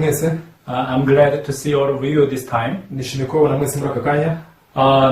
mwese. I'm glad to see all of you this time. Nishimiye kubabona mwese muri aka kanya.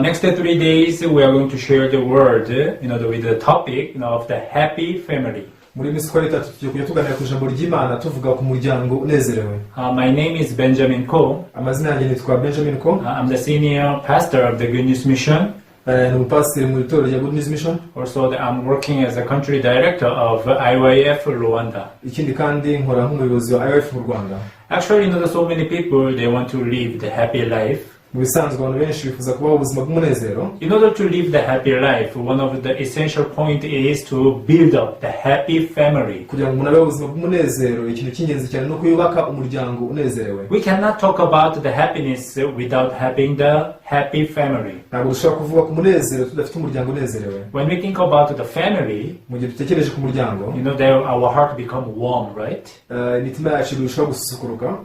Next 3 days we are going to share the word, with the topic, of the happy family. Muri minsi kwa itatu tugiye kujya tuganira ku ijambo ry'Imana tuvuga ku muryango unezerewe. My name is Benjamin Ko. Amazina yanjye nitwa Benjamin Ko. I'm the senior pastor of the Good News Mission. Ni umupasiteri mu itorero rya Good News Mission. Also, I'm working as a country director of IYF Rwanda. Ikindi kandi nkora nk'umuyobozi wa IYF mu Rwanda. Actually, there's so many people, they want to live the happy life. Mu bisanzwe abantu benshi bifuza kubaho ubuzima bw'umunezero. In order to live the happy life, one of the essential point is to build up the happy family. Kugira ngo umuntu abeho ubuzima bw'umunezero, ikintu cy'ingenzi cyane no kuyubaka umuryango unezerewe. We cannot talk about the happiness without having the happy family. Ntabwo dushobora kuvuga ku munezero tudafite umuryango unezerewe. When we think about the family, mu gihe dutekereje ku muryango, our heart become warm, right? Imitima yacu irushaho gususuruka.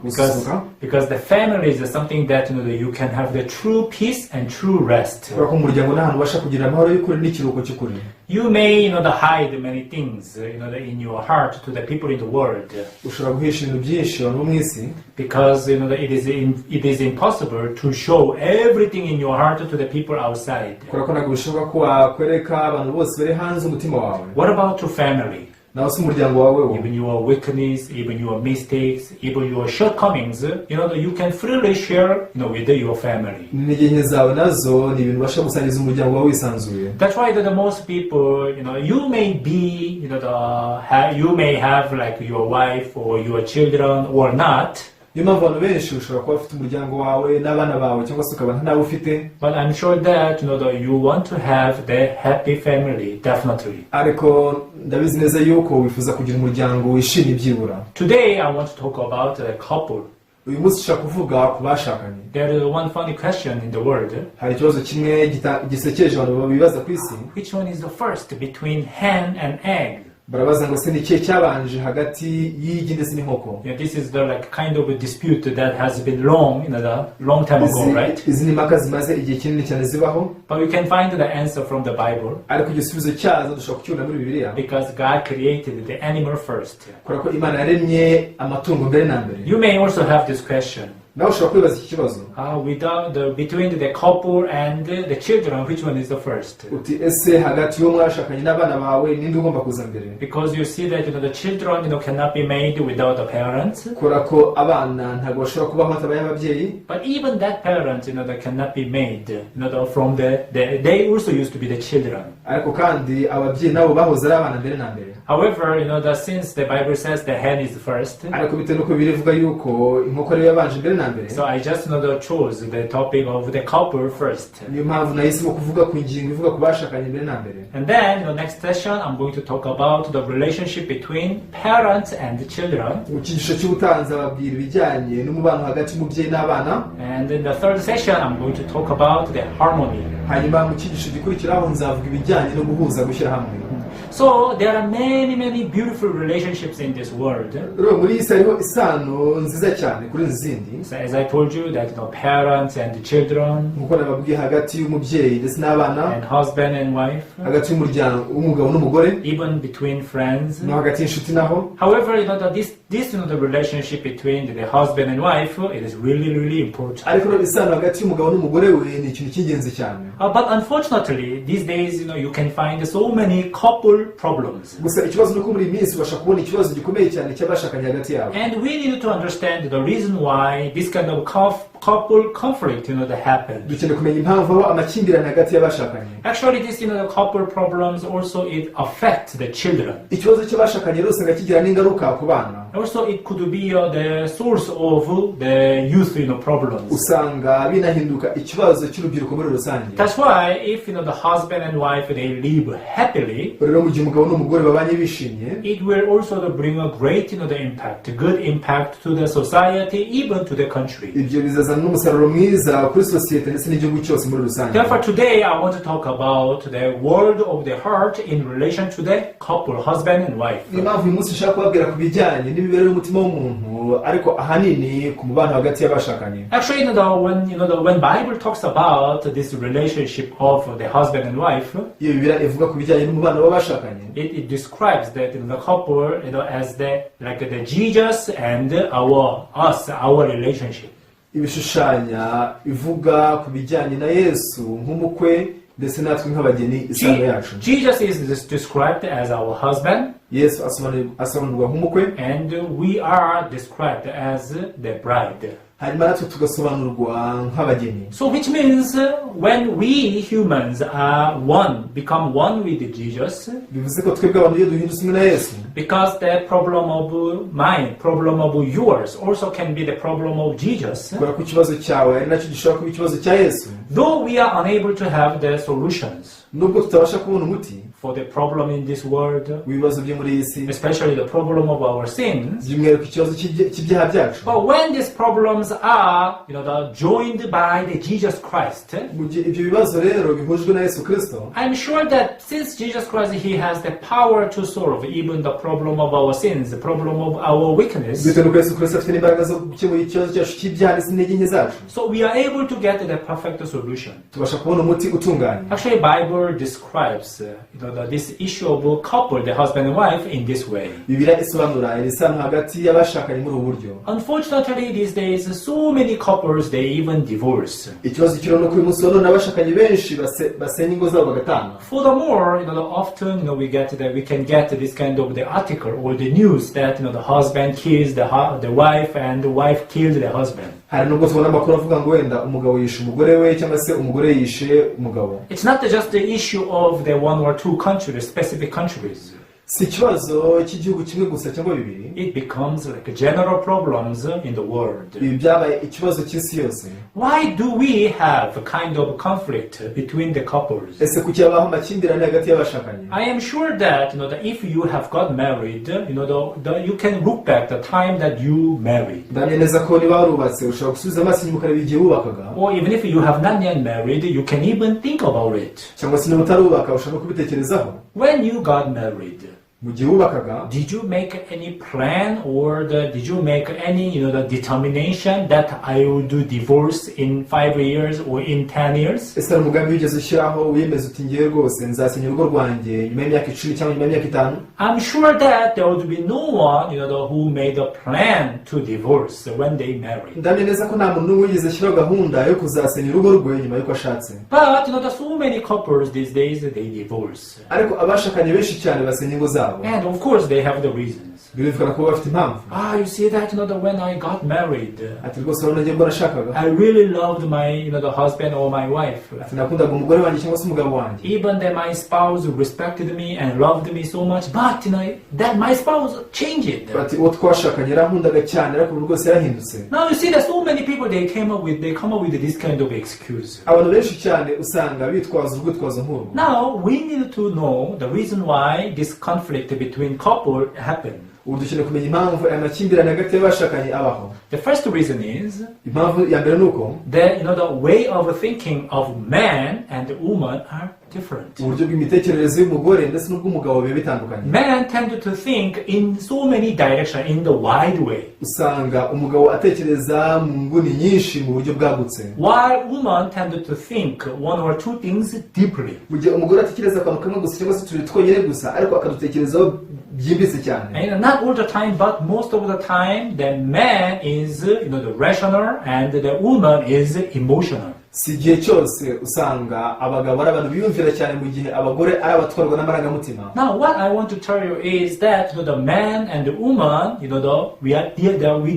Because the family is something that you can have the true peace and true rest. You may hide many things in your heart to the people in the world. Because it is impossible to show everything in your heart to the people outside. What about your family? Even your weakness, even your mistakes, even your shortcomings, you can freely share with your family. That's why the most people, you may be, you may have like your wife or your children or not. But I'm sure that you want to have the happy family, definitely. Today I want to talk about a couple. There is one funny question in the world. Which one is the first between hen and egg? Barabaza ngo se ni cye cyabanje hagati y'igi ndetse n'inkoko. This is the kind of a dispute that has been long, long time ago, right? Izi ni impaka zimaze igihe kinini cyane zibaho. But we can find the answer from the Bible. Ariko igisubizo cyazo dushobora kukibona muri Bibiliya. Because God created the animal first. Kubera ko Imana yaremye amatungo mbere na mbere. You may also have this question. Between the couple and the children, which one is the first? Because you see that the children cannot be made without the parents. But even that parent that cannot be made from they also used to be the children. However, since the Bible says the hen is first, so I just chose the topic of the couple first. And then next session I'm going to talk about the relationship between parents and children. And in the third session I'm going to talk about the harmony. So there are many beautiful relationships in this world. So as I told you that parents and children, and husband and wife, even between friends. However, this the relationship between the husband and wife, it is really important. But unfortunately, these days you can find so many couple problems. And we need to understand the reason why this kind of couple conflict that happens. Actually, this the couple problems also it affects the children. Also, it could be the source of the youth problems. That's why if the husband and wife they live happily, it will also bring a great impact, a good impact to the society, even to the country. Therefore, today I want to talk about the world of the heart in relation to the couple, husband and wife. ariko ahanini ku mubano hagati y'abashakanye. Actually, when Bible talks about this relationship of the husband and wife, iyo Bibiliya ivuga ku bijyanye n'umubano w'abashakanye, it describes that the couple, as the Jesus and our relationship. ibishushanya ivuga ku bijyanye na Yesu nk'umukwe ndetse natwe nk'abageni isano yacu. Jesus is described as our husband. Yesu asobanurwa nk'umukwe, and we are described as the bride. hanyuma natwe tugasobanurwa nk'abageni. So which means when we humans become one with Jesus, bivuze ko twebwe abantu iyo duhindutse umwe na Yesu, because the problem of mine, problem of yours also can be the problem of Jesus. kubera ko ikibazo cyawe ari nacyo gishobora kuba ikibazo cya Yesu. Though we are unable to have the solutions nubwo tutabasha kubona umuti for the problem in this world, w'ibibazo byo muri iyi si, especially the problem of our sins, by'umwihariko ikibazo cy'ibyaha byacu, but when these problems are joined by the Jesus Christ, mu gihe ibyo bibazo rero bihujwe na Yesu Kristo, I'm sure that since Jesus Christ, he has the power to solve even the problem of our sins, the problem of our weakness. bitewe n'uko Yesu Kristo afite n'imbaraga zo gukemura ikibazo cyacu cy'ibyaha ndetse n'intege nke zacu, So we are able to get the perfect solution. tubasha kubona umuti utunganye. Actually, Bible describes this issue of couple, the husband and wife, in this way. Bibiliya isobanura iri sano hagati y'abashakanye muri ubu buryo. Unfortunately, these days, so many couples, they even divorce. ikibazo kiri no kuri munsi wa none abashakanye benshi basenya ingo zabo bagatanga. Furthermore, often we can get this kind of the article or the news that the husband kills the wife and the wife kills the husband. hari nubwo tubona amakuru avuga ngo wenda umugabo yishe umugore we cyangwa se umugore yishe umugabo. It's not just the issue of the one or two countries, specific countries. si ikibazo cy'igihugu kimwe gusa cyangwa bibiri. It becomes like general problems in the world. ibi byabaye ikibazo cy'isi yose. Why do we have a kind of conflict between the couples? ese kuki habaho amakimbirane hagati y'abashakanye? I am sure that that if you have got married, you can look back the time that you married. ndamya neza ko niba warubatse ushobora gusubiza amaso inyuma ukareba igihe wubakaga. Or even if you have not yet married, you can even think about it. cyangwa se niba utarubaka ushobora kubitekerezaho. When you got married, mu gihe wubakaga, did you make any plan or did you make any the determination that I will do divorce in 5 years or in 10 years? ese hari umugambi wigeze ushyiraho wiyemeza uti ngiye rwose nzasenya urugo rwanjye nyuma y'imyaka 10 cyangwa nyuma y'imyaka 5? I'm sure that there would be no one who made a plan to divorce when they married. ndamya neza ko nta muntu n'umwe wigeze ashyiraho gahunda yo kuzasenya urugo rwe nyuma y'uko ashatse. But there's so many couples these days they divorce. ariko abashakanye benshi cyane basenya ingo zabo. And of course they have the reasons. birumvikana ko bafite impamvu. You see that when I got married, ati rwose urabona njye mbona ashakaga, I really loved my the husband or my wife. ati nakundaga umugore wanjye cyangwa se umugabo wanjye. Even that my spouse respected me and loved me so much, but that my spouse changed. ati uwo twashakanye yarankundaga cyane ariko ubu rwose yarahindutse. Now you see that so many people they come up with this kind of excuse. abantu benshi cyane usanga bitwaza urwitwazo nk'uru. Now we need to know the reason why this conflict between couple happened. ubu dukeneye kumenya impamvu aya makimbirane hagati y'abashakanye abaho. The first reason is impamvu ya mbere ni uko that the way of thinking of man and woman are different. uburyo bw'imitekerereze y'umugore ndetse n'ubw'umugabo biba bitandukanye. Men tend to think in so many directions in the wide way, usanga umugabo atekereza mu nguni nyinshi mu buryo bwagutse, while women tend to think one or two things deeply. mu gihe umugore atekereza akantu kamwe gusa cyangwa se tubiri twonyine gusa ariko akadutekerezaho byimbitse cyane. And not all the time, but most of the time, the man is the rational and the woman is emotional. si igihe cyose usanga abagabo ari abantu biyumvira cyane mu gihe abagore ari abatwarwa n'amarangamutima. Now what I want to tell you is that the man and the woman,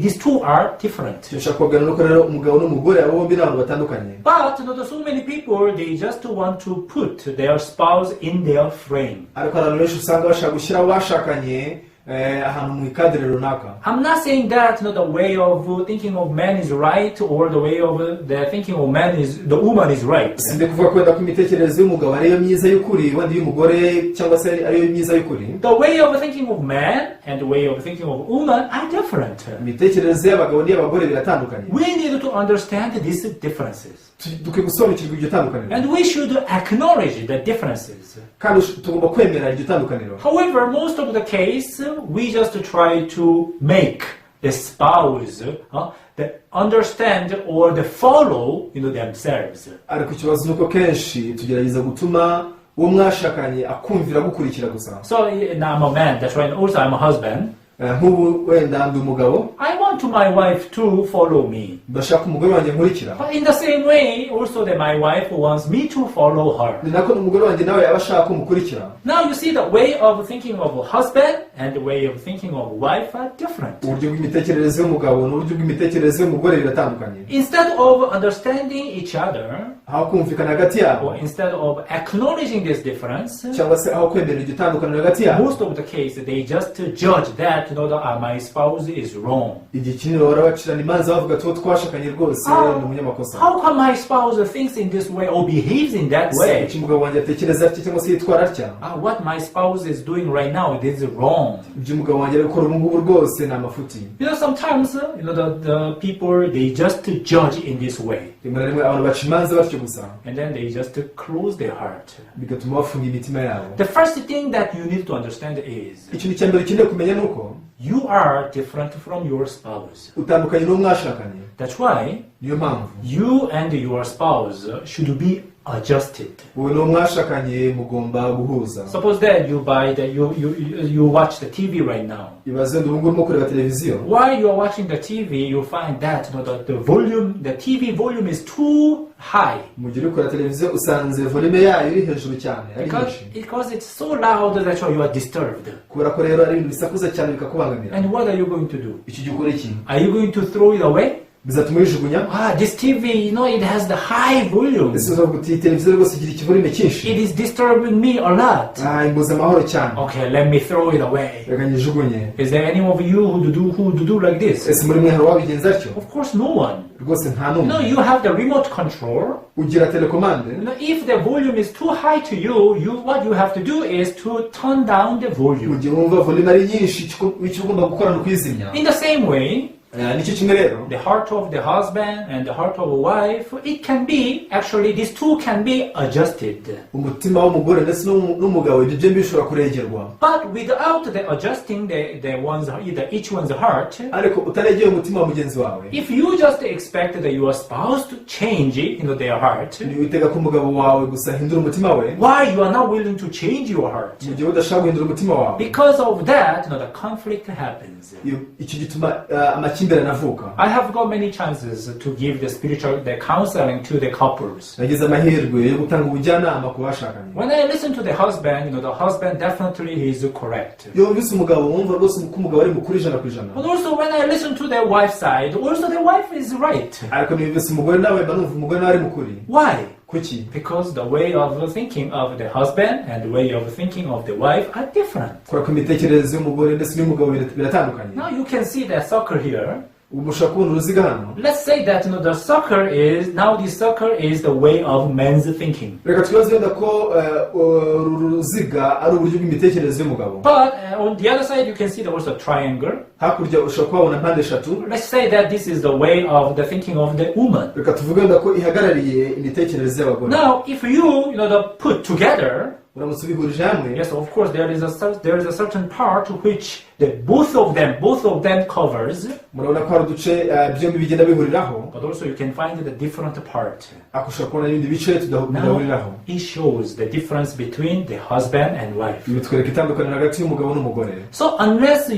these two are different. dushaka kuganira nuko rero umugabo n'umugore abo bombi ni abantu batandukanye. But so many people they just want to put their spouse in their frame. ariko abantu benshi usanga bashaka gushyira abashakanye ahantu mu ikadere runaka. I'm not saying that the way of thinking of man is right or the way of the thinking of man is the woman is right. sinde kuvuga ko wenda ko imitekerereze y'umugabo ariyo myiza y'ukuri wenda y'umugore cyangwa se ariyo myiza y'ukuri. The way of thinking of man and the way of thinking of woman are different. imitekerereze y'abagabo n'iy'abagore biratandukanye. We need to understand these differences. dukwiye gusobanukirwa iryo tandukaniro. And we should acknowledge the differences. kandi tugomba kwemera iryo tandukaniro. However, most of the case, we just try to make the spouse that understand or they follow themselves. ariko ikibazo nuko kenshi tugerageza gutuma uwo mwashakanye akumvira gukurikira gusa. So now I'm a man, that's right, also I'm a husband. nk'ubu wenda ndi umugabo, I want my wife to follow me. ndashaka umugore wanjye nkurikira. But in the same way, also that my wife wants me to follow her. ni nako umugore wanjye nawe aba ashaka kumukurikira. Now you see the way of thinking of a husband and the way of thinking of a wife are different. uburyo bw'imitekerereze y'umugabo n'uburyo bw'imitekerereze y'umugore biratandukanye. Instead of understanding each other, aho kumvikana hagati yabo, or instead of acknowledging this difference, cyangwa se aho kwemera iryo tandukaniro hagati yabo, most of the case they just judge that my spouse is wrong. igihe kinini bahora bacirana imanza bavuga ati uwo twashakanye rwose ni umunyamakosa. How come my spouse thinks in this way or behaves in that way? kuki umugabo wanjye atekereza atya cyangwa se yitwara atya? What my spouse is doing right now, it is wrong. ibyo umugabo wanjye ari gukora ubu ngubu rwose ni amafuti. Sometimes the people they just judge in this way, rimwe na rimwe abantu baca imanza batyo gusa, and then they just close their heart. bigatuma bafunga imitima yabo. The first thing that you need to understand is ikintu cya mbere ukeneye kumenya ni uko you are different from your spouse. utandukanye n'uwo mwashakanye. That's why niyo mpamvu you and your spouse should be adjusted. wowe n'uwo mwashakanye mugomba guhuza. Suppose that you watch the TV right now. ibaze ndi ubu ngubu urimo kureba televiziyo. While you are watching the TV, you find that the TV volume is too high. mu gihe uri kureba televiziyo usanze volume yayo iri hejuru cyane ari nyinshi. Because it's so loud that you are disturbed. kubera ko rero ari ibintu bisakuza cyane bikakubangamira. And what are you going to do? iki gihe ukora iki? Are you going to throw it away? bizatuma uyijugunya. This TV, it has the high volume. ese uzavuga uti televiziyo rwose igira ikivolume cyinshi. It is disturbing me a lot. imbuza amahoro cyane. Okay, let me throw it away. reka nyijugunye. Is there any of you who do like this? ese muri mwe hari uwabigenza atyo? Of course, no one. rwose nta n'umwe. You have the remote control. ugira telekomande. If the volume is too high to you, what you have to do is to turn down the mu volume. gihe wumva volume ari nyinshi icyo ugomba gukora ni ukuyizimya. In the same way, nicyo kimwe rero the heart of the husband and the heart of a wife, it can be, actually these two can be adjusted. umutima w'umugore ndetse n'umugabo ibyo byombi bishobora kuregerwa. But without the adjusting each one's heart, ariko utaregeye umutima wa mugenzi wawe, if you just expect that your spouse to change their heart, witega ko umugabo wawe gusa ahindura umutima we, why you are not willing to change your heart? mu gihe udashaka guhindura umutima wawe, Because of that, the conflict happens. icyo gituma amakimbirane avuka. I have got many chances to give the counseling to the couples. nagize amahirwe yo gutanga ubujyanama ku bashakanye. When I listen to the husband, the husband definitely he is correct. iyo wumvise umugabo wumva rwose ko umugabo ari mukuri ijana ku ijana. But also when I listen to the wife's side, also the wife is right. ariko niwumvise umugore nawe mba numva umugore nawe ari mukuri. Why? kuki? Because the way of thinking of the husband and the way of thinking of the wife are different. kubera ko imitekerereze y'umugore ndetse n'iy'umugabo biratandukanye. Now you can see the circle here. ubu ushobora kubona uruziga hano. Let's say that the circle is the way of men's thinking. reka twibaze wenda ko uru ruziga ari uburyo bw'imitekerereze y'umugabo. But on the other side you can see there was a triangle. hakurya ushobora kuhabona mpande eshatu. Let's say that this is the way of the thinking of the woman. reka tuvuge wenda ko ihagarariye imitekerereze y'abagore. Now if you put together, uramutse ubihurije hamwe, yes, of course there is a certain part which both of them covers. murabona ko hari uduce byombi bigenda bihuriraho. But also you can find the different part. ariko ushobora kubona n'ibindi bice tudahuriraho. It shows the difference between the husband and wife. ibi bitwereka itandukaniro hagati y'umugabo n'umugore. So unless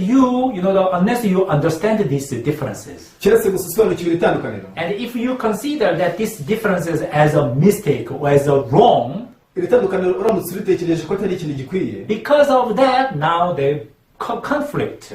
you understand these differences, keretse gusa usobanukirwa itandukaniro, and if you consider that these differences as a mistake or as a wrong, iri tandukaniro uramutse uritekereje ko atari ikintu gikwiye, because of that now the conflict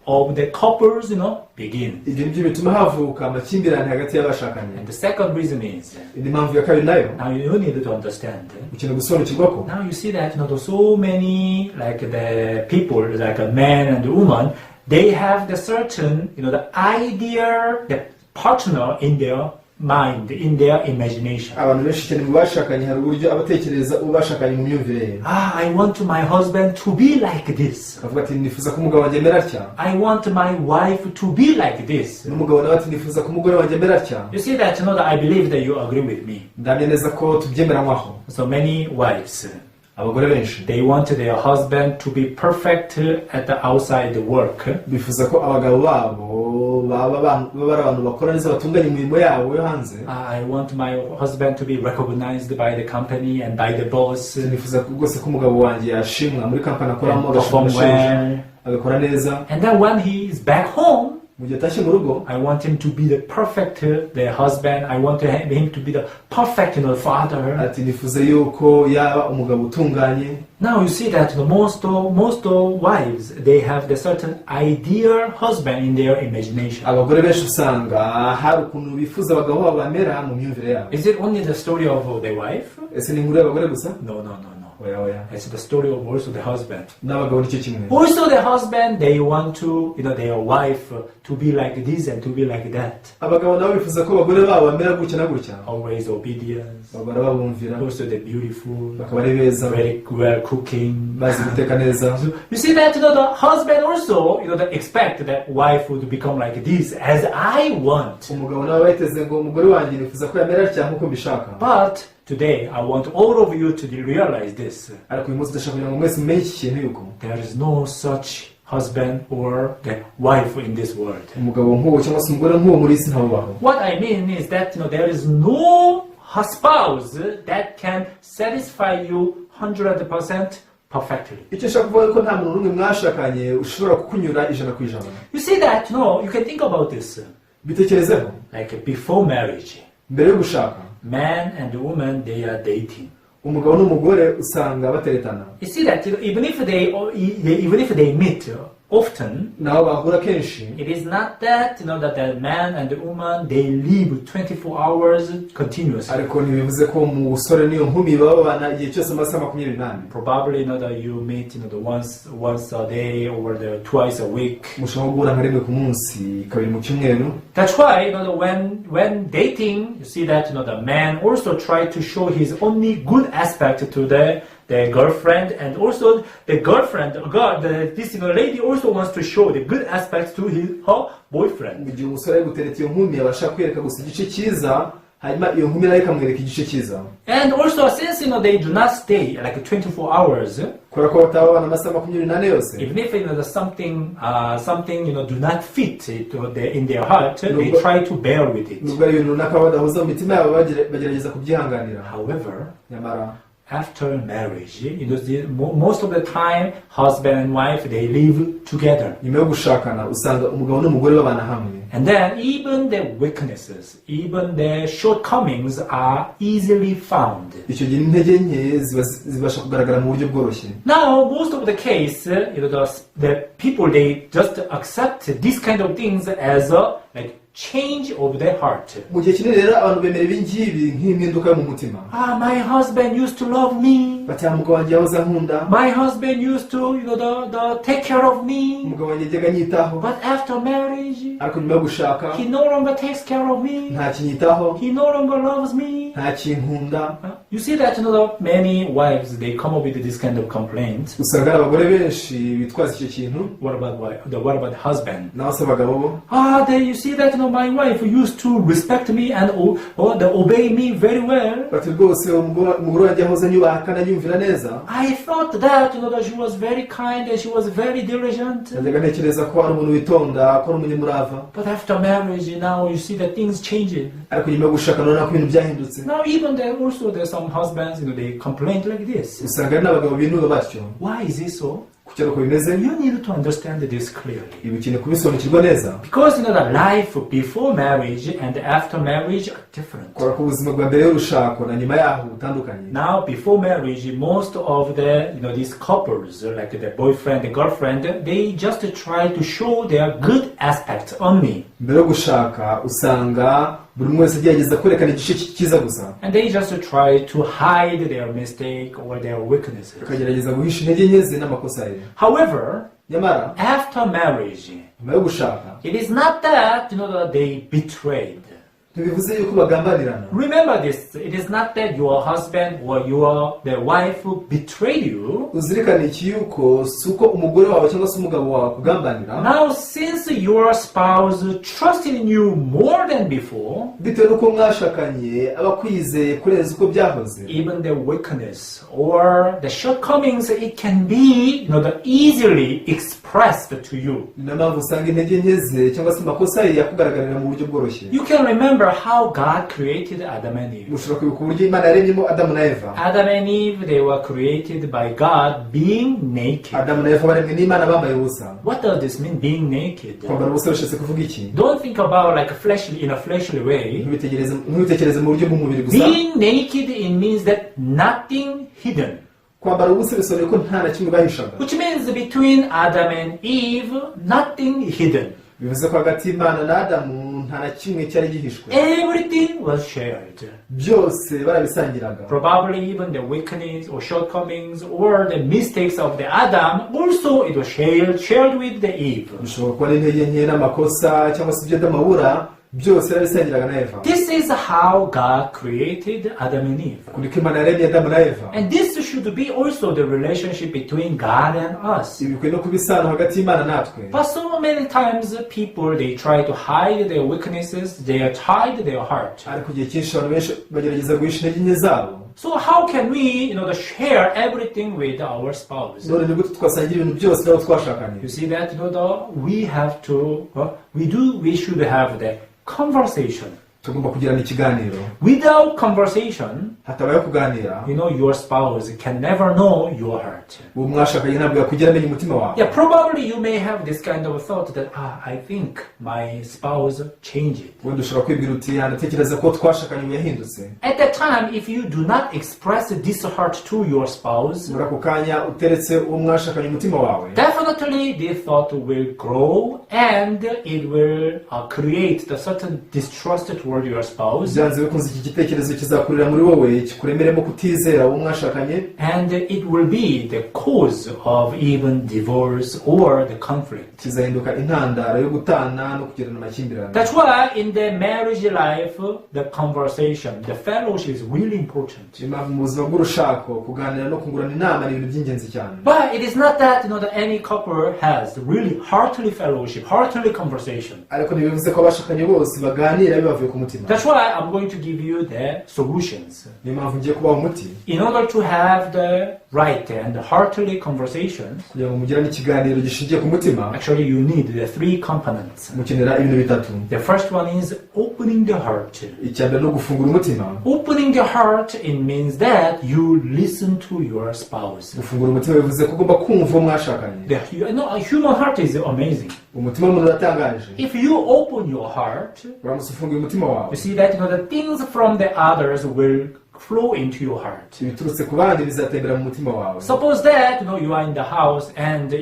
of the couples begin. ibyo nibyo bituma havuka amakimbirane hagati y'abashakanye. And the second reason is, indi mpamvu ya kabiri nayo, now you need to understand, ukeneye gusobanukirwa ko now you see that there's so many like the people like a man and a woman, they have the certain the idea, the partner in their mind, in their imagination. abantu benshi cyane mu bashakanye hari uburyo abatekereza ubashakanye mu myumvire ye. I want my husband to be like this. akavuga ati nifuza ko umugabo wanjye amera atya. I want my wife to be like this. n'umugabo nawe ati nifuza ko umugore wanjye amera atya. You see that I believe that you agree with me. ndamya neza ko tubyemera nk'aho. So many wives, abagore benshi They want their husband to be perfect at the outside work. bifuza ko abagabo babo baba ari abantu bakora neza batunganya imirimo yabo yo hanze. I want my husband to be recognized by the company and by the boss. nifuza rwose ko umugabo wanjye yashimwa muri kampani akoramo, Perform well. agakora neza. And then when he is back home, mu gihe atashye mu rugo I want him to be the perfect the husband. I want him to be the perfect father. ati nifuza yuko yaba umugabo utunganye. Now you see that most wives, they have the certain ideal husband in their imagination. abagore benshi usanga hari ukuntu bifuza abagabo babo bamera mu myumvire yabo. Is it only the story of the wife? ese ni inkuru y'abagore gusa? No. oya oya, It's the story of also the husband. n'abagabo nicyo kimwe. Also the husband, they want to, their wife to be like this and to be like that. abagabo nabo bifuza ko abagore babo bamera gutya na gutya, Always obedience. bagora babumvira, Also the beautiful, bakaba ari beza, very well cooking. bazi guteka neza. You see that the husband also they expect that wife would become like this as I want. umugabo nawe aba yiteze ngo umugore wanjye nifuza ko yamera atya nk'uko mbishaka. But today I want all of you to realize this. ariko uyu munsi ndashaka kugira ngo mwese mumenye iki kintu yuko There is no such husband or the wife in this world. umugabo nk'uwo cyangwa se umugore nk'uwo muri isi ntabubaho. What I mean is that there is no spouse that can satisfy you 100% perfectly. icyo nshaka kuvuga ko nta muntu n'umwe mwashakanye ushobora kukunyura ijana ku ijana. You see that? You can think about this. bitekerezeho, Like before marriage, mbere yo gushaka man and woman, they are dating. umugabo n'umugore usanga bateretana, You see that even if they meet often, nabo bahura kenshi. it is not that that the man and the woman they live 24 hours continuously. ariko ntibivuze ko umusore n'iyo nkumi babana igihe cyose amasaha 24. Probably that you meet the once a day or the twice a week. mushobora guhura nka rimwe ku munsi, kabiri mu cyumweru. That's why when dating, you see that the man also try to show his only good aspect to the girlfriend, and also the girlfriend, this lady also wants to show the good aspects to her boyfriend. mu gihe umusore ari gutereta iyo nkumi abasha kwereka gusa igice cyiza, hanyuma iyo nkumi nayo ikamwereka igice cyiza. And also since they do not stay like 24 hours, kubera ko bataba babana amasaha 24 yose, even if there's something do not fit in their heart, they try to bear with it. nubwo ari ibintu runaka badahuza mu mitima yabo bagerageza kubyihanganira. However, nyamara after marriage, most of the time, husband and wife they live together. nyuma yo gushakana usanga umugabo n'umugore babana hamwe, And then even the weaknesses, even the shortcomings are easily found. icyo gihe intege nke zibasha kugaragara mu buryo bworoshye. Now, most of the case, the people they just accept these kind of things as a change of their heart. mu gihe kinini rero abantu bemera ibi ngibi nk'impinduka yo mu mutima. My husband used to love me. bati umugabo wanjye yahoze ankunda, My husband used to, take care of me. umugabo wanjye yajyaga anyitaho, But after marriage, ariko nyuma yo gushaka he no longer takes care of me. nta kinyitaho, He no longer loves me. nta kinkunda. You see that many wives they come up with this kind of complaint. usanga ari abagore benshi bitwaza icyo kintu. What about the husband? naho se abagabo bo, You see that my wife used to respect me and obey me very well. bati rwose umugore wanjye yahoze anyubaha kandi anyumvira neza. I thought that that she was very kind and she was very diligent. najyaga ntekereza ko ari umuntu witonda, ko ari umunyamurava. But after marriage, now you see that things changed. ariko nyuma yo gushaka none ko ibintu byahindutse. Now even there's some husbands they complain like this. usanga ari n'abagabo binuba batyo. Why is it so? kuki ari uko bimeze? You need to understand this clearly. ibi ukeneye kubisobanukirwa neza. Because the life before marriage and after marriage are different. kubera ko ubuzima bwa mbere y'urushako na nyuma yaho butandukanye. Now before marriage, most of the these couples like the boyfriend and girlfriend, they just try to show their good aspects only. mbere yo gushaka usanga buri umwe wese agerageza kwerekana igice cyiza gusa, And they just try to hide their mistake or their weaknesses. akagerageza guhisha intege nke ze n'amakosa ye. However, nyamara after marriage, nyuma yo gushaka it is not that that they betrayed. ntibivuze yuko bagambanirana. Remember this, it is not that your husband or the wife betrayed you. Uzirikane iki yuko si uko umugore wawe cyangwa se umugabo wawe kugambanira. Now since your spouse trusted in you more than before, bitewe n'uko mwashakanye aba kwizeye kurenza uko byahoze, even the weakness or the shortcomings, it can be, easily expressed to you. niyo mpamvu usanga intege nke ze cyangwa se amakosa ye yakugaragarira mu buryo bworoshye. You can remember how God created Adam and Eve. Mushobora kwibuka uburyo Imana yaremyemo Adamu na Eva. Adam and Eve, they were created by God being naked. Adamu na Eva baremwe n'Imana bambaye ubusa. What does this mean, being naked? Kwambara ubusa bishatse kuvuga iki? Don't think about like in a fleshly way. ntubitekereze mu buryo bw'umubiri gusa. Being naked, it means that nothing hidden. Kwambara ubusa bisobanuye ko nta na kimwe bahishaga. Which means between Adam and Eve, nothing hidden. bivuze ko hagati y'Imana na Adamu nta na kimwe cyari gihishwe. Everything was shared. byose barabisangiraga. Probably even the weakness or shortcomings or the mistakes of the Adam, also it was shared with the Eve. bishobora kuba n'intege nke n'amakosa cyangwa se ibyo Adamu abura, byose yarabisangiraga na Eva. This is how God created Adam and Eve. Kuriko Imana yaremye Adamu na Eva. And this should be also the relationship between God and us. ibi bikwiye no kuba isano hagati y'Imana natwe. But so many times people, they try to hide their weaknesses, they hide their heart. ariko igihe cyinshi abantu benshi bagerageza guhisha intege nke zabo. So how can we, share everything with our spouse? none ni gute twasangira ibintu byose n'abo twashakanye? You see that, we have to, we should have the conversation. tugomba kugirana ikiganiro. Without conversation, hatabayeho kuganira, your spouse can never know your heart. uwo mwashakanye ntabwo yakugera amenya umutima wawe. Yeah, probably you may have this kind of thought that, I think my spouse changed. wenda ushobora kwibwira uti ndatekereza ko twashakanye ubu yahindutse. At that time, if you do not express this heart to your spouse, muri ako kanya uteretse uwo mwashakanye umutima wawe, definitely this thought will grow and it will create a certain distrust toward your spouse. byanze bikunze iki gitekerezo kizakurira muri wowe kikuremeremo kutizera uwo mwashakanye, And it will be the cause of even divorce or the conflict. kizahinduka intandaro yo gutana no kugirana amakimbirane. That's why in the marriage life, the conversation, the fellowship is really important. niyo mpamvu mu buzima bw'urushako kuganira no kungurana inama ni ibintu by'ingenzi cyane. But it is not that, that any couple has really heartily fellowship, heartily conversation. ariko ntibivuze ko abashakanye bose baganira bibavuye ku mutima. That's why I'm going to give you the solutions. niyo mpamvu ngiye kubaha umuti In order to have the right and heartily conversations, kugira ngo mugirane ikiganiro gishingiye ku mutima. actually you need the three components. mukenera ibintu bitatu. The first one is opening the heart. icya mbere ni ugufungura umutima. Opening the heart, it means that you listen to your spouse. gufungura umutima bivuze ko ugomba kumva uwo mwashakanye. A human heart is amazing. umutima w'umuntu uratangaje. If you open your heart, uramutse ufunguye umutima wawe, you see that the things from the others will flow into your heart. ibiturutse ku bandi bizatembera mu mutima wawe. Suppose that you are in the house and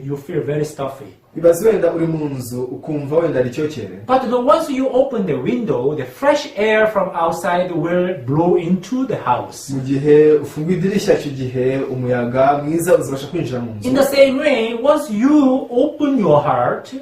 you feel very stuffy. bibaze wenda uri mu nzu ukumva wenda ari icyokere. But once you open the window, the fresh air from outside will blow into the house. mu gihe ufunguye idirishya, icyo gihe umuyaga mwiza uzabasha kwinjira mu nzu. In the same way, once you open your heart,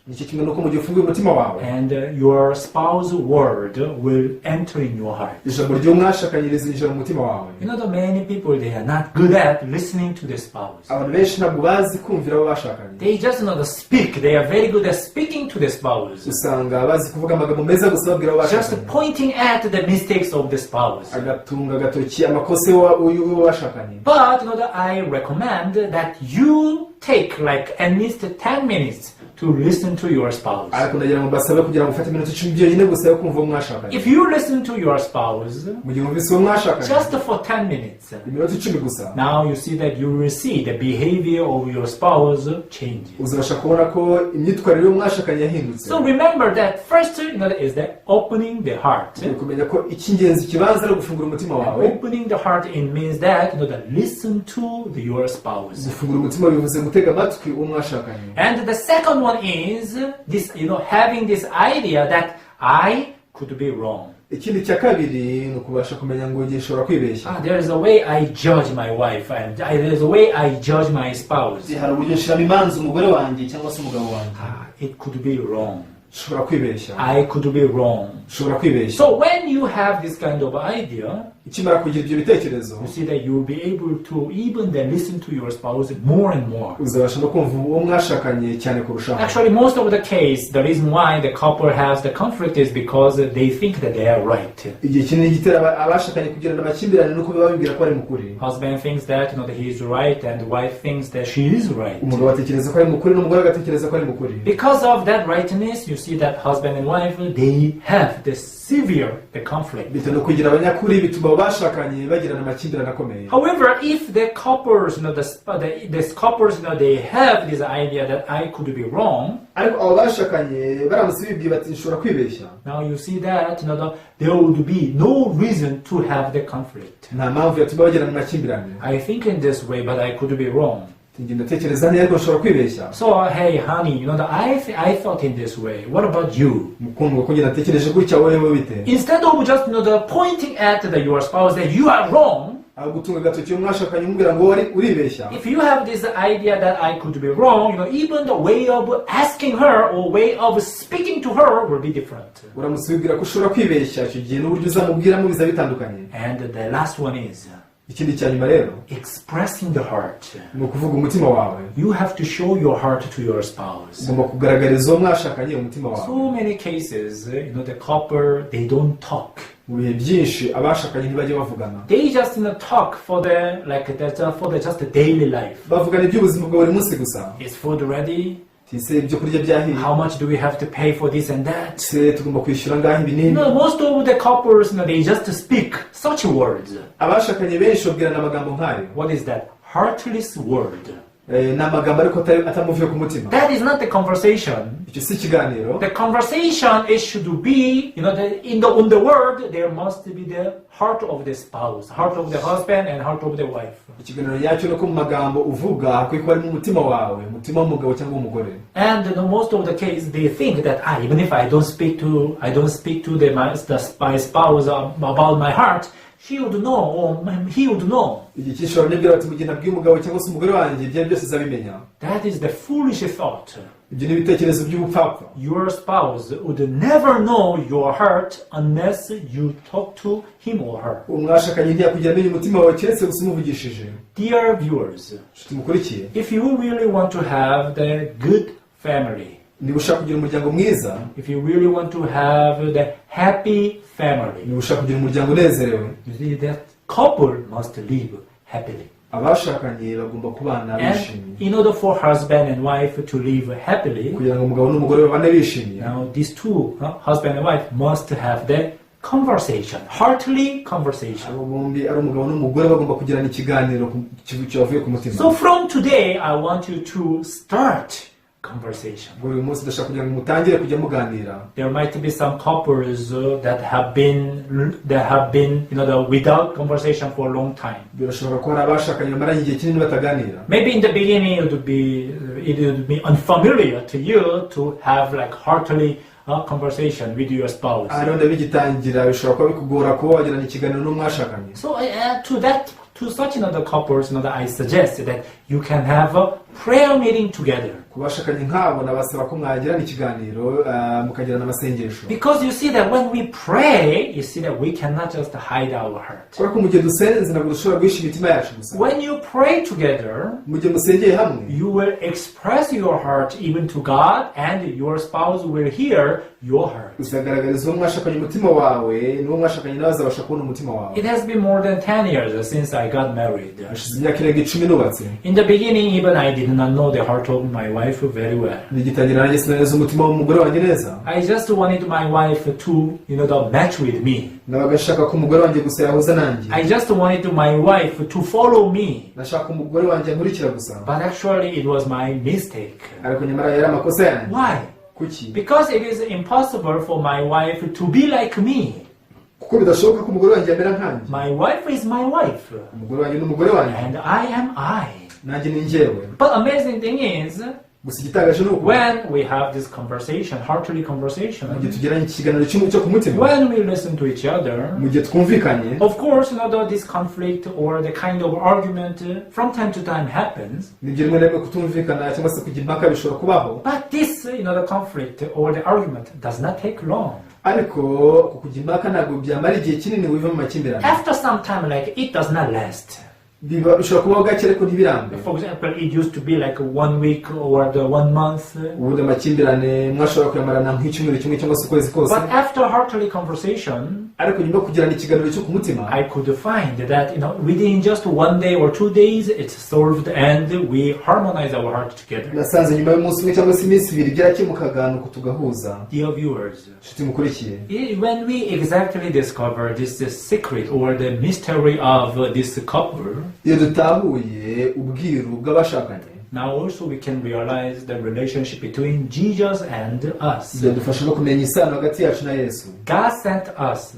nicyo kimwe nuko mu gihe ufunguye umutima wawe, and your spouse word will enter in your heart. ijambo ry'umwashakanye rizinjira mu mutima wawe. The many people, they are not good at listening to the spouse. abantu benshi ntabwo bazi kumvira abo bashakanye. They just speak. They are very good at speaking to the spouse. usanga bazi kuvuga amagambo meza gusa babwira abo Just bashakanye. pointing at the mistakes of the spouse. agatunga agatoki amakosa y'uwo bashakanye. But I recommend that you take like at least 10 minutes to listen to your spouse. ariko ndagira ngo mbasabe kugira ngo ufate iminota 10 byonyine gusa yo kumva uwo mwashakanye. If you listen to your spouse mu gihe wumvise uwo mwashakanye just for 10 minutes, iminota 10 gusa, now you see that you will see the behavior of your spouse change. uzabasha kubona ko imyitwarire y'umwashakanye yahindutse. So remember that first is the opening the heart. kumenya ko icy'ingenzi kibanza ari gufungura umutima wawe. Opening the heart, it means that that listen to your spouse. gufungura umutima bivuze gutega amatwi uwo mwashakanye. And the second one is this, having this idea that I could be wrong. ikindi cya kabiri ni ukubasha kumenya ngo igihe ushobora kwibeshya. There is a way I judge my wife and there is a way I judge my spouse. hari uburyo nshiramo imanza umugore wanjye cyangwa se umugabo wanjye. It could be wrong. ushobora kwibeshya I could be wrong. ushobora kwibeshya So when you have this kind of idea, ikimara kugira ibyo bitekerezo you see that you'll be able to even then listen to your spouse more and more. uzabasha no kumva uwo mwashakanye cyane kurushaho. Actually, most of the case, the reason why the couple has the conflict is because they think that they are right. igihe kinini gitera abashakanye kugirana amakimbirane nuko biba bibwira ko ari mukuri. Husband thinks that that he is right, and the wife thinks that she is right. umugabo atekereza ko ari mukuri n'umugore agatekereza ko ari mukuri. Because of that rightness, you see that husband and wife, they have the severe the conflict. bitewe no kugira abanyakuri bituma abashakanye bagirana amakimbirane akomeye. However, if the couples, the couples, they have this idea that I could be wrong, ariko abo bashakanye baramutse bibwiye bati nshobora kwibeshya, now you see that there would be no reason to have the conflict. nta mpamvu yatuma bagirana amakimbirane. I think in this way, but I could be wrong. ngenda tekereza neza ariko nshobora kwibeshya. So hey, honey, I thought in this way. What about you? mukundwa ko ngenda tekereje gutya wowe bite. Instead of just pointing at your spouse that you are wrong. aho gutunga agatoki mwashakanye umubwira ngo uribeshya. If you have this idea that I could be wrong, even the way of asking her or way of speaking to her will be different. uramutse wibwira ko ushobora kwibeshya, icyo gihe n'uburyo uzamubwiramo biza bitandukanye. And the last one is ikindi cya nyuma rero expressing the heart. ni ukuvuga umutima wawe. You have to show your heart to your spouse. ugomba kugaragariza uwo mwashakanye umutima wawe. So many cases, the couple, they don't talk. mu bihe byinshi abashakanye ntibajya bavugana. They just talk for the just the daily life. bavugana iby'ubuzima bwa buri munsi gusa. Is food ready? ese ibyo kurya byahiye? How much do we have to pay for this and that? se tugomba kwishyura ngaho ibinini? Most of the couples, they just speak such words. abashakanye benshi babwirana amagambo nk'ayo. What is that? Heartless word. ni amagambo ariko atamuvuye ku mutima. That is not the conversation. icyo si ikiganiro. The conversation is should be, on the word there must be the heart of the spouse, heart of the husband, and heart of the wife. ikiganiro nyacyo no ku magambo uvuga hakwiye kuba harimo umutima wawe, umutima w'umugabo cyangwa w'umugore. And most of the case they think that even if I don't speak to my spouse about my heart, she would know or he would know. igihe cyishobora nibwira bati mugihe nabwiye umugabo cyangwa se umugore wanjye ibyo byose azabimenya. That is the foolish thought. ibyo ni ibitekerezo by'ubupfapfa. Your spouse would never know your heart unless you talk to him or her. umwashakanye ntiyakugira amenya umutima wawe keretse gusa umuvugishije. Dear viewers, nshuti mukurikiye, if you really want to have the good family, niba ushaka kugira umuryango mwiza, if you really want to have the happy family, niba ushaka kugira umuryango unezerewe, you see that couple must live happily. abashakanye bagomba kubana bishimye. And in order for husband and wife to live happily, kugira ngo umugabo n'umugore babane bishimye, now these two, husband and wife, must have the conversation, heartily conversation. abo bombi ari umugabo n'umugore bagomba kugirana ikiganiro cyavuye ku mutima. So from today, I want you to start conversation. buri munsi ndashaka kugira ngo mutangire kujya muganira. There might be some couples that have been without conversation for a long time. birashobora ko hari abashakanye bamaranye igihe kinini bataganira. Maybe in the beginning it would be unfamiliar to you to have like heartily conversation with your spouse. rero bigitangira bishobora kuba bikugora kuba wagirana ikiganiro n'umwashakanye. So to such couples, I suggest that you can have a prayer meeting together. ku bashakanye nk'abo nabasaba ko mwagirana ikiganiro mukagirana amasengesho. Because you see that when we pray, you see that we cannot just hide our heart. kubera ko mu gihe dusenze ntabwo dushobora guhisha imitima yacu gusa. When you pray together, mu gihe musengeye hamwe, you will express your heart even to God, and your spouse will hear your heart. uzagaragariza uwo mwashakanye umutima wawe, n'uwo mwashakanye nawe azabasha kubona umutima wawe. It has been more than 10 years since I got married. hashize imyaka irenga 10 nubatse. In the beginning, even I did not know the heart of my wife very well. nigitangira nanjye sinaneza umutima w'umugore wanjye neza. I just wanted my wife to, match with me. nabaga nshaka ko umugore wanjye gusa yahuza nanjye. I just wanted my wife to follow me. nashaka umugore wanjye ankurikira gusa. But actually, it was my mistake. ariko nyamara yari amakosa yanjye. Why? kuki? Because it is impossible for my wife to be like me. kuko bidashoboka ko umugore wanjye amera nkanjye. My wife is my wife. umugore wanjye ni umugore wanjye, And I am I. nanjye ni njyewe. But amazing thing is, gusa igitangaje ni uko when we have this conversation, heartily conversation, mu gihe tugiranye ikiganiro cyo ku mutima, when we listen to each other, mu gihe twumvikanye, of course, this conflict or the kind of argument from time to time happens. nibyo rimwe na rimwe kutumvikana cyangwa se kujya impaka bishobora kubaho, But this, the conflict or the argument does not take long. ariko ku kujya impaka ntabwo byamara igihe kinini ngo bive mu makimbirane. After some time, it does not last. Bishobora kubaho gake ariko ntibirambe. For example, it used to be like 1 week or the 1 month. ubundi amakimbirane mwashobora kuyamarana nk'icyumweru kimwe cyangwa se ukwezi kose. But after heartily conversation, ariko nyuma yo kugirana ikiganiro cyo ku mutima, I could find that within just 1 day or 2 days it's solved and we harmonize our heart together. nasanze nyuma y'umunsi umwe cyangwa se iminsi ibiri byarakemukaga nuko tugahuza. Dear viewers, nshuti mukurikiye, when we exactly discover this secret or the mystery of this couple, iyo dutahuye ubwiru bw'abashakanye, now also we can realize the relationship between Jesus and us. byadufasha no kumenya isano hagati yacu na Yesu. God sent us,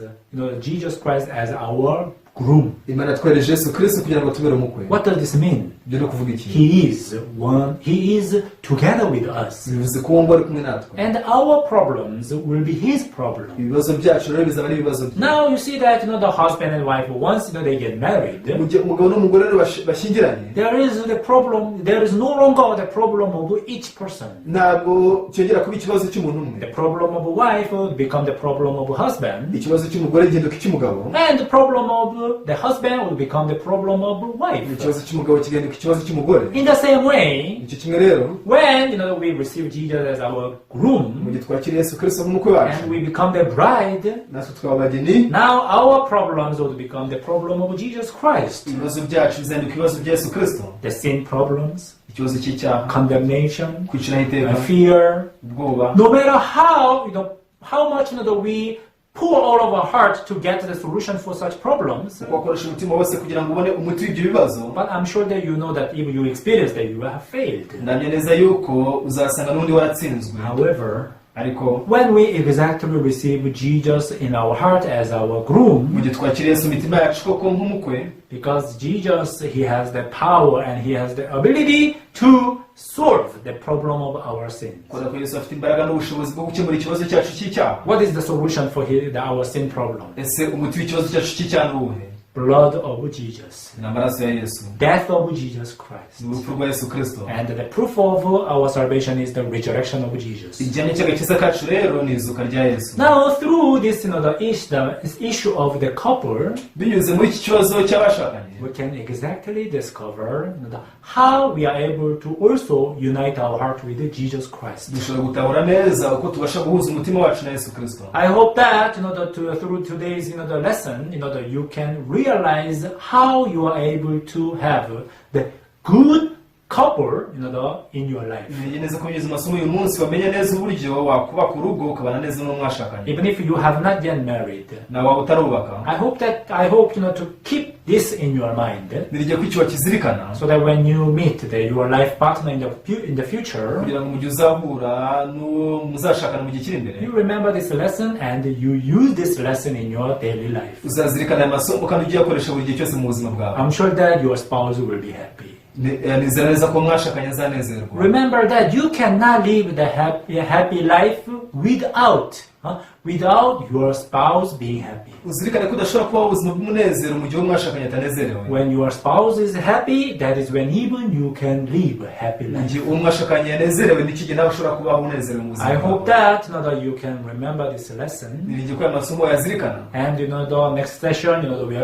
Jesus Christ as our groom. Imana twohereje Yesu Kristo kugira ngo tubere umukwe. What does this mean? ibyo no kuvuga iki? He is together with us. bivuze ko wumva ari kumwe natwe, And our problems will be his problem. ibibazo byacu rero bizaba ari ibibazo bye. Now you see that the husband and wife, once they get married, mu gihe umugabo n'umugore rero bashyingiranye, there is no longer the problem of each person. ntabwo cyongera kuba ikibazo cy'umuntu umwe. The problem of a wife will become the problem of a husband. ikibazo cy'umugore gihinduka icy'umugabo, And the problem of the husband will become the problem of the wife. ikibazo cy'umugabo kigahinduka ikibazo cy'umugore. In the same way, icyo kimwe rero, when we receive Jesus as our mu groom gihe twakira Yesu Kristo nk'umukwe wacu, and we become the bride, natwe twaba abageni, now our problems will become the problem of Jesus Christ. ibibazo byacu bizahinduka ibibazo bya Yesu Kristo. The sin problems, ikibazo cy'icyaha, condemnation, kwiciraho iteka, fear. ubwoba. No matter how much we pour all of our heart to get the solution for such problems. wakoresha umutima wose kugira ngo ubone umuti w'ibyo bibazo, But I'm sure that you know that if you experience that, you have failed. ndamya neza yuko uzasanga n'undi waratsinzwe. However, ariko when we exactly receive Jesus in our heart as our mu groom, gihe twakira Yesu imitima yacu koko nk'umukwe, because Jesus, he has the power and he has the ability to solve the problem of our sins. kubera ko Yesu afite imbaraga n'ubushobozi bwo gukemura ikibazo cyacu cy'icyaha. What is the solution for our sin problem? ese umuti w'ikibazo cyacu cy'icyaha ni uwuhe? Blood of Jesus, ni amaraso ya Yesu, death of Jesus Christ. ni urupfu rwa Yesu Kristo. And the proof of our salvation is the resurrection of Jesus. igihamya cy'agakiza kacu rero ni izuka rya Yesu. Now, through this, the issue of the couple, binyuze muri iki kibazo cy'abashakanye, we can exactly discover how we are able to also unite our heart with Jesus Christ. dushobora gutahura neza uko tubasha guhuza umutima wacu na Yesu Kristo. I hope that through today's the lesson, that you can realize how you are able to have the good couple in your life. Ni neza ko binyuze amasomo uyu munsi bamenye neza uburyo wakubaka urugo ukabana neza n'uwo mwashakanye, Even if you have not yet married, nawe waba utarubaka. I hope to keep this in your mind, niryo ko icyo wakizirikana, so that when you meet your life partner in the future, kugira ngo mu gihe uzahura n'uwo muzashakana mu gihe kiri imbere, you remember this lesson and you use this lesson in your daily life. uzazirikana aya masomo kandi ujye uyakoresha buri gihe cyose mu buzima bwawe. I'm sure that your spouse will be happy. nizera neza ko mwashakanye azanezerwa. Remember that you cannot live the happy life without your spouse being happy. uzirikane ko udashobora kubaho ubuzima bw'umunezero mu gihe mwashakanye atanezerewe. When your spouse is happy, that is when even you can live a happy mu life. gihe uwo mwashakanye yanezerewe nicyo gihe nawe ushobora kubaho unezerewe mu buzima I bwawe. hope that you can remember this lesson. niringiye ko aya masomo yazirikana. And the next session,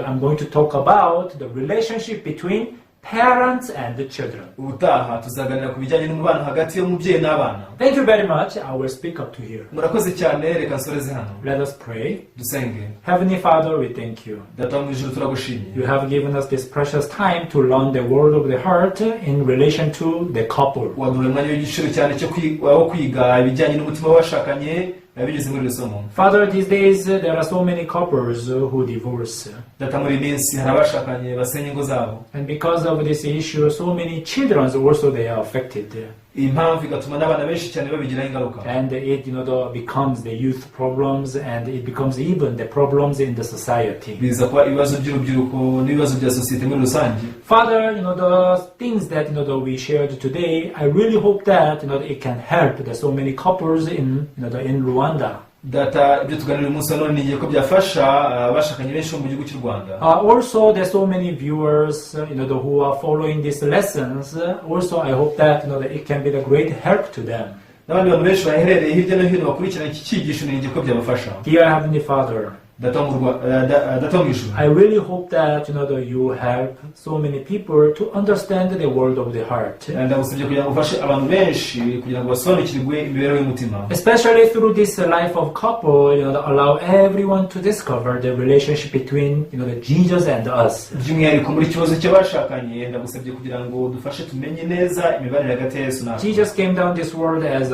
I'm going to talk about the relationship between parents and the children. ubutaha tuzaganira ku bijyanye n'umubano hagati y'umubyeyi n'abana. Thank you very much. I will speak up to here. murakoze cyane, reka nsoreze hano. Let us pray. dusenge. Heavenly Father, we thank you. data wo mu ijuru turagushimiye, You have given us this precious time to learn the word of the heart in relation to the couple. waduhaye umwanya w'igiciro cyane wo kwiga ibijyanye n'umutima w'abashakanye binyuze muri iri somo. Father, these days there are so many couples who divorce. data muri iyi minsi hari abashakanye basenya ingo zabo, And because of this issue, so many children also they are affected. impamvu igatuma n'abana benshi cyane babigiraho ingaruka, and it becomes the youth problems, and it becomes even the problems in the society. biza kuba ibibazo by'urubyiruko n'ibibazo bya sosiyete muri rusange. Father, the things that that we shared today, I really hope that it can help the so many couples in in Rwanda. Data ibyo tuganira uyu munsi none nigiye ko byafasha abashakanye benshi mu gihugu cy'u Rwanda. Also, there's so many viewers, who are following these lessons. Also, I hope that it can be a great help to them. N'abandi bantu benshi baherereye hirya no hino bakurikirana iki cyigisho nigiye ko byabafasha. Dear Heavenly Father, Data mu ijuru, I really hope that you help so many people to understand the world of the heart, ndagusabye kugira ngo ufashe abantu benshi kugira ngo basobanukirwe imibereho y'umutima, especially through this life of couple. Allow everyone to discover the relationship between Jesus and us. by'umwihariko muri kibazo cy'abashakanye ndagusabye kugira ngo dufashe tumenye neza imibanire hagati ya Yesu natwe. Jesus came down this world as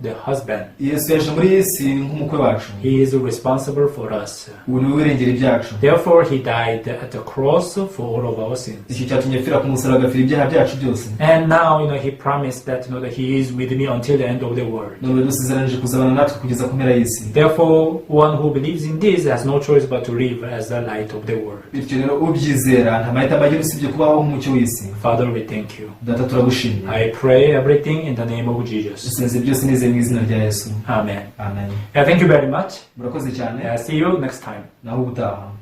the husband. Yesu yaje muri iyi si nk'umukwe wacu, He is responsible for us. ubu niwe wirengera ibyacu. Therefore, he died at the cross for all of our sins. Iki cyatumye apfira ku musaraba agapfira ibyaha byacu byose. And now, he promised that he is with me until the end of the world. none dusezeranije kuzabana natwe kugeza ku mpera y'isi. Therefore, one who believes in this has no choice but to live as the light of the world. Bityo rero ubyizera nta mahitamo agira usibye kubaho nk'umucyo w'isi. Father, we thank you. Data turagushimiye. I pray everything in the name of Jesus. dusenze byose nizeye mu izina rya Yesu. Amen. Amen. Thank you very much. Murakoze cyane. See you next time. naho ubutaha.